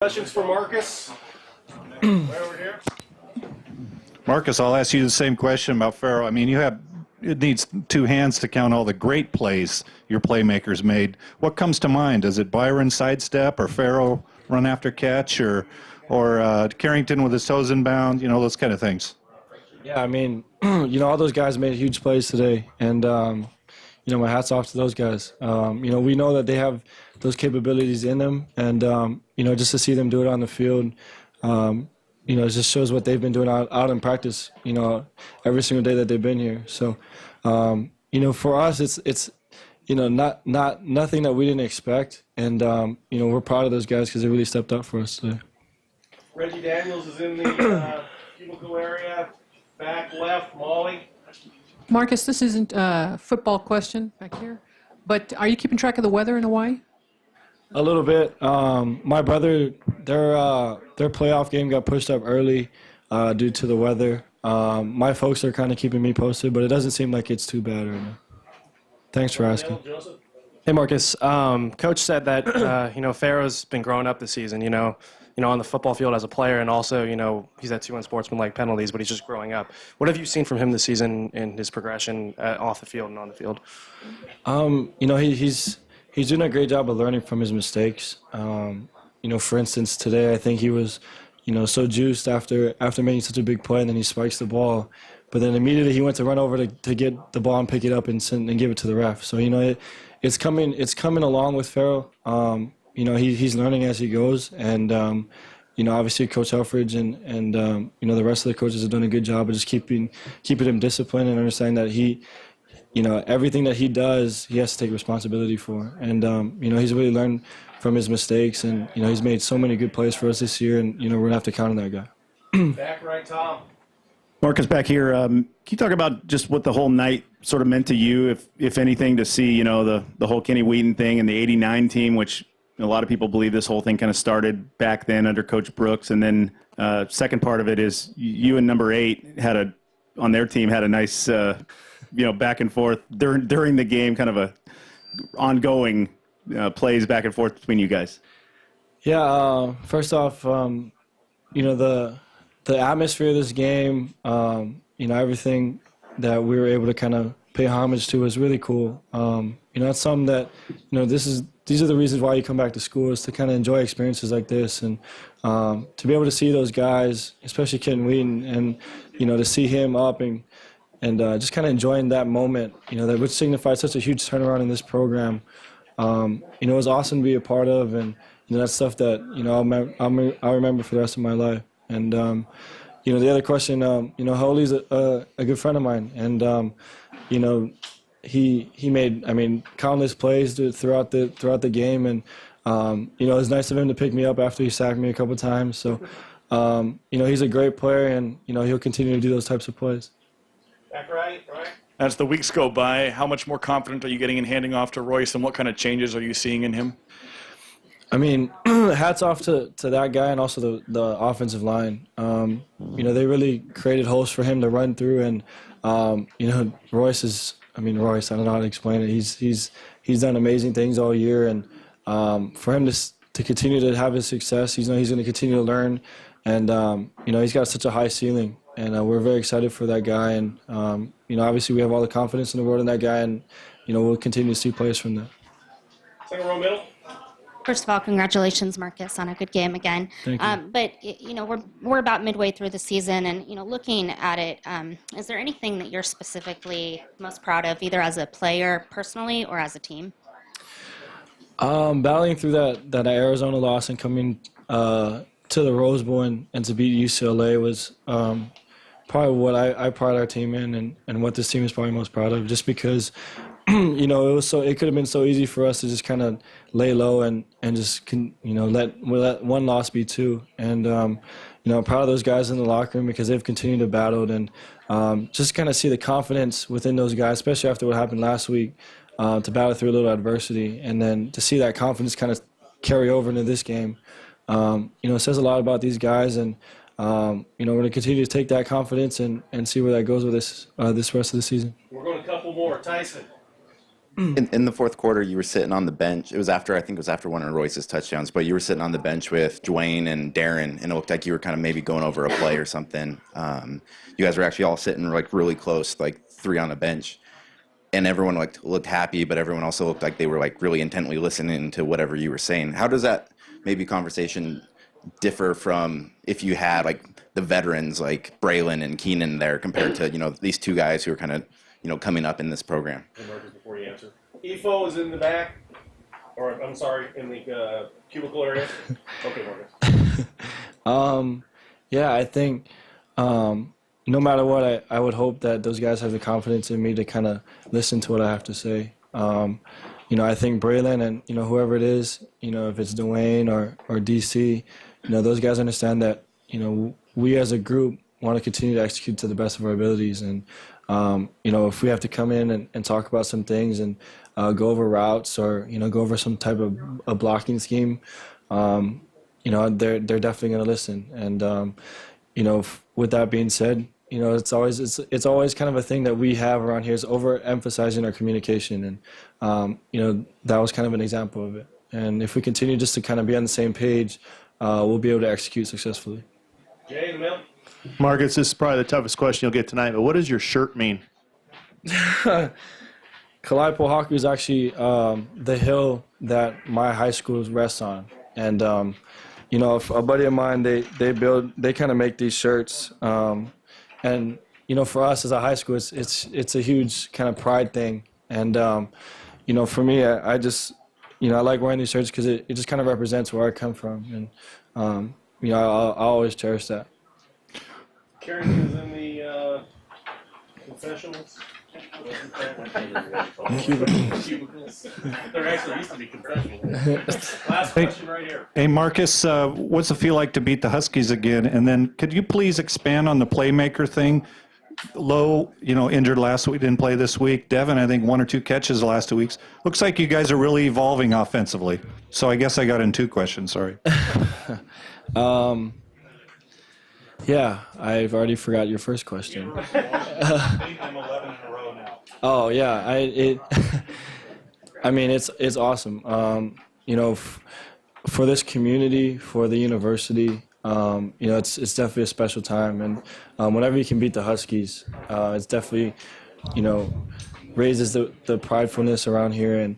Questions for Marcus? Right over here. Marcus, I'll ask you the same question about Farrell. I mean, it needs two hands to count all the great plays your playmakers made. What comes to mind? Is it Byron sidestep or Farrell run after catch or Carrington with his toes in bound? You know, those kind of things. Yeah, I mean, all those guys made huge plays today, and my hats off to those guys. We know that they have those capabilities in them, and just to see them do it on the field, it just shows what they've been doing out in practice. Every single day that they've been here. So, for us, it's nothing that we didn't expect, and we're proud of those guys because they really stepped up for us today. Reggie Daniels is in the cubicle area, back left. Molly. Marcus, this isn't a football question back here, but are you keeping track of the weather in Hawaii? A little bit. My brother, their playoff game got pushed up early due to the weather. My folks are kind of keeping me posted, but it doesn't seem like it's too bad right now. Thanks for asking. Hey, Marcus. Coach said that Farrell's been growing up this season. On the football field as a player, and also he's had 2 unsportsmanlike penalties, but he's just growing up. What have you seen from him this season in his progression off the field and on the field? He's doing a great job of learning from his mistakes. For instance, today I think he was, so juiced after making such a big play, and then he spikes the ball. But then immediately he went to run over to get the ball and pick it up and give it to the ref. So it's coming along with Farrell. He's learning as he goes, and obviously Coach Helfrich and the rest of the coaches have done a good job of just keeping him disciplined and understanding that he. Everything that he does, he has to take responsibility for. And, he's really learned from his mistakes. And, he's made so many good plays for us this year. And, we're going to have to count on that guy. Back right, Tom. Marcus, back here. Can you talk about just what the whole night sort of meant to you, if anything, to see, the whole Kenny Wheaton thing and the 89 team, which a lot of people believe this whole thing kind of started back then under Coach Brooks. And then second part of it is you and number 8 on their team had a nice back and forth during the game, kind of a ongoing plays back and forth between you guys. Yeah, first off, the atmosphere of this game, everything that we were able to kind of pay homage to was really cool. It's something that, these are the reasons why you come back to school, is to kind of enjoy experiences like this, and to be able to see those guys, especially Ken Wheaton, and to see him up and just kind of enjoying that moment, that would signify such a huge turnaround in this program. It was awesome to be a part of, and that's stuff that I'll remember for the rest of my life. And the other question, Holly's a good friend of mine, and he made countless plays throughout the game, and it was nice of him to pick me up after he sacked me a couple times. So he's a great player, and he'll continue to do those types of plays. Back right. As the weeks go by, how much more confident are you getting in handing off to Royce, and what kind of changes are you seeing in him? Hats off to that guy and also the offensive line. They really created holes for him to run through, and Royce, I don't know how to explain it. He's done amazing things all year, and for him to continue to have his success, he's going to continue to learn, and he's got such a high ceiling. And we're very excited for that guy. And, obviously we have all the confidence in the world in that guy. And, we'll continue to see plays from that. Second row middle. First of all, congratulations, Marcus, on a good game again. Thank you. But, we're about midway through the season. And, looking at it, is there anything that you're specifically most proud of, either as a player personally or as a team? Battling through that Arizona loss and coming to the Rose Bowl and to beat UCLA was probably what I pride our team in, and what this team is probably most proud of, just because it could have been so easy for us to just kind of lay low and just let one loss be 2, and I'm proud of those guys in the locker room because they've continued to battle, and just kind of see the confidence within those guys, especially after what happened last week, to battle through a little adversity, and then to see that confidence kind of carry over into this game. It says a lot about these guys, and we're going to continue to take that confidence and see where that goes with this rest of the season. We're going a couple more. Tyson. In the fourth quarter, you were sitting on the bench. I think it was after one of Royce's touchdowns, but you were sitting on the bench with Dwayne and Darren, and it looked like you were kind of maybe going over a play or something. You guys were actually all sitting like really close, like three on the bench, and everyone looked happy, but everyone also looked like they were like really intently listening to whatever you were saying. How does that maybe conversation differ from if you had like the veterans like Braylon and Keenan there compared to these two guys who are kind of coming up in this program? Hey, Marcus, before you answer, EFO is in the back, or I'm sorry, in the cubicle area. Okay, Marcus. Yeah, I think no matter what, I would hope that those guys have the confidence in me to kind of listen to what I have to say. I think Braylon and whoever it is, if it's Dwayne or DC, those guys understand that we as a group want to continue to execute to the best of our abilities, and if we have to come in and talk about some things and go over routes or go over some type of a blocking scheme, they're definitely going to listen. And with that being said, it's always kind of a thing that we have around here is overemphasizing our communication, and that was kind of an example of it. And if we continue just to kind of be on the same page, we'll be able to execute successfully. Jay in the middle. Marcus, this is probably the toughest question you'll get tonight, but what does your shirt mean? Kalai Pohaku is actually the hill that my high school rests on. And, a buddy of mine, they kind of make these shirts. And, for us as a high school, it's a huge kind of pride thing. And, for me, I just, I like wearing these shirts because it just kind of represents where I come from. And, I'll always cherish that. Carrington is in the confessionals. Cubicles. There actually used to be confessionals. Last question right here. Hey, Marcus, what's it feel like to beat the Huskies again? And then could you please expand on the playmaker thing? Lowe, injured last week, didn't play this week. Devin, I think 1 or 2 catches the last 2 weeks. Looks like you guys are really evolving offensively. So I guess I got in 2 questions, sorry. Yeah, I've already forgot your first question. Oh yeah, I mean it's awesome. For this community, for the university, it's definitely a special time, and whenever you can beat the Huskies, it's definitely raises the pridefulness around here, and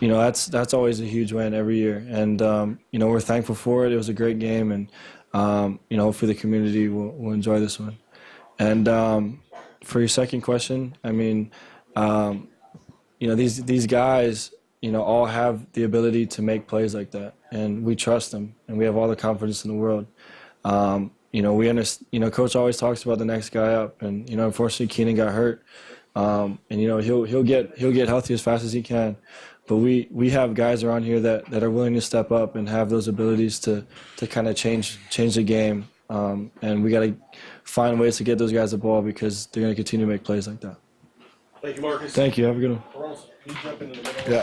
that's always a huge win every year, and we're thankful for it. It was a great game, and hopefully the community will enjoy this one. And for your second question, I mean, these guys, all have the ability to make plays like that, and we trust them, and we have all the confidence in the world. We understand. Coach always talks about the next guy up, and unfortunately Keenan got hurt, and he'll get healthy as fast as he can. But we have guys around here that are willing to step up and have those abilities to kind of change the game. And we got to find ways to get those guys the ball because they're going to continue to make plays like that. Thank you, Marcus. Thank you. Have a good one. You jump into the middle. Yeah.